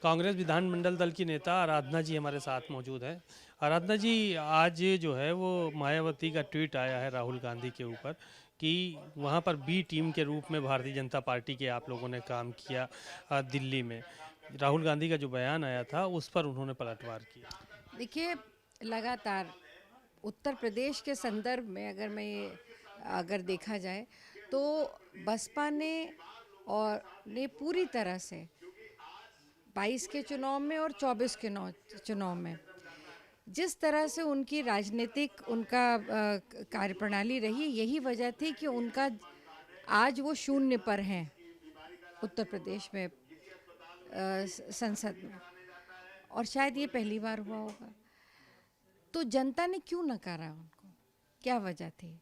कांग्रेस विधानमंडल दल की नेता आराधना जी हमारे साथ मौजूद हैं। आराधना जी, आज जो है वो मायावती का ट्वीट आया है राहुल गांधी के ऊपर कि वहाँ पर बी टीम के रूप में भारतीय जनता पार्टी के आप लोगों ने काम किया दिल्ली में। राहुल गांधी का जो बयान आया था उस पर उन्होंने पलटवार किया। देखिए, लगातार उत्तर प्रदेश के संदर्भ में अगर देखा जाए तो बसपा ने पूरी तरह से 22 के चुनाव में और 24 के चुनाव में जिस तरह से उनकी राजनीतिक कार्यप्रणाली रही, यही वजह थी कि उनका आज वो शून्य पर हैं उत्तर प्रदेश में, संसद में। और शायद ये पहली बार हुआ होगा। तो जनता ने क्यों नकारा उनको? क्या वजह थी?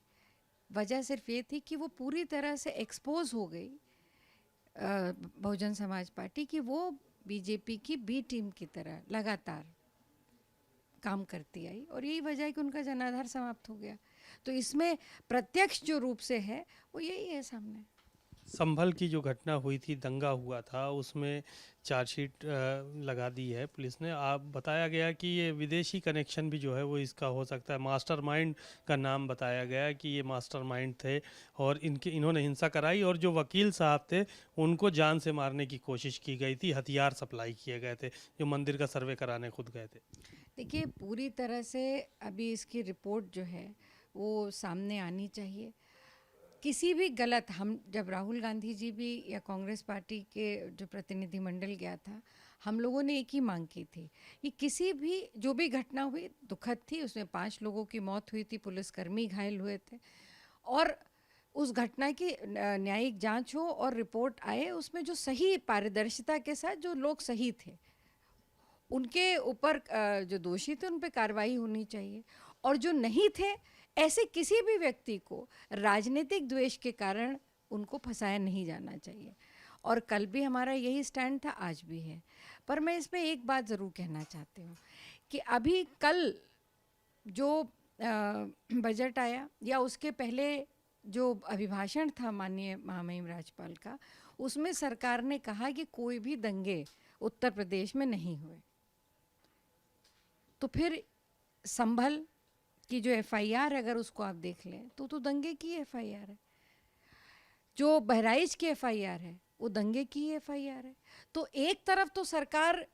वजह सिर्फ ये थी कि वो पूरी तरह से एक्सपोज हो गई, बहुजन समाज पार्टी की, वो बीजेपी की बी टीम की तरह लगातार काम करती आई, और यही वजह है कि उनका जनाधार समाप्त हो गया। तो इसमें प्रत्यक्ष जो रूप से है वो यही है सामने। संभल की जो घटना हुई थी, दंगा हुआ था, उसमें चार्जशीट लगा दी है पुलिस ने। आप बताया गया कि ये विदेशी कनेक्शन भी जो है वो इसका हो सकता है। मास्टरमाइंड का नाम बताया गया कि ये मास्टरमाइंड थे और इन्होंने हिंसा कराई, और जो वकील साहब थे उनको जान से मारने की कोशिश की गई थी। हथियार सप्लाई किए गए थे, जो मंदिर का सर्वे कराने खुद गए थे। देखिए, पूरी तरह से अभी इसकी रिपोर्ट जो है वो सामने आनी चाहिए। किसी भी गलत, हम जब राहुल गांधी जी भी या कांग्रेस पार्टी के जो प्रतिनिधिमंडल गया था, हम लोगों ने एक ही मांग की थी कि किसी भी जो भी घटना हुई दुखद थी, उसमें 5 लोगों की मौत हुई थी, पुलिसकर्मी घायल हुए थे, और उस घटना की न्यायिक जांच हो और रिपोर्ट आए, उसमें जो सही पारदर्शिता के साथ जो लोग सही थे उनके ऊपर, जो दोषी थे उन पर कार्रवाई होनी चाहिए, और जो नहीं थे ऐसे किसी भी व्यक्ति को राजनीतिक द्वेष के कारण उनको फंसाया नहीं जाना चाहिए। और कल भी हमारा यही स्टैंड था, आज भी है। पर मैं इसमें एक बात ज़रूर कहना चाहती हूँ कि अभी कल जो बजट आया या उसके पहले जो अभिभाषण था माननीय महामहिम राज्यपाल का, उसमें सरकार ने कहा कि कोई भी दंगे उत्तर प्रदेश में नहीं हुए। तो फिर संभल की जो एफआईआर, अगर उसको आप देख लें तो दंगे की एफआईआर है। जो बहराइच की एफआईआर है वो दंगे की एफआईआर है। तो एक तरफ तो सरकार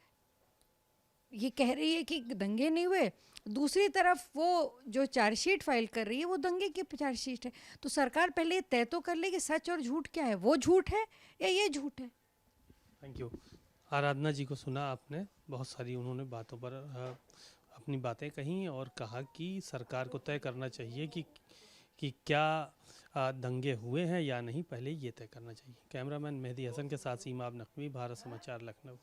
ये कह रही है कि दंगे नहीं हुए, दूसरी तरफ वो जो चार्जशीट फाइल कर रही है वो दंगे की चार्जशीट है। तो सरकार पहले तय तो कर ले कि सच और झूठ क्या है, वो झूठ है या ये झूठ है। Thank you. आराधना जी को सुना आपने, बहुत सारी उन्होंने बातों पर अपनी बातें कहीं और कहा कि सरकार को तय करना चाहिए कि क्या दंगे हुए हैं या नहीं, पहले ये तय करना चाहिए। कैमरामैन मेहदी हसन के साथ सीमाब नकवी, भारत समाचार, लखनऊ।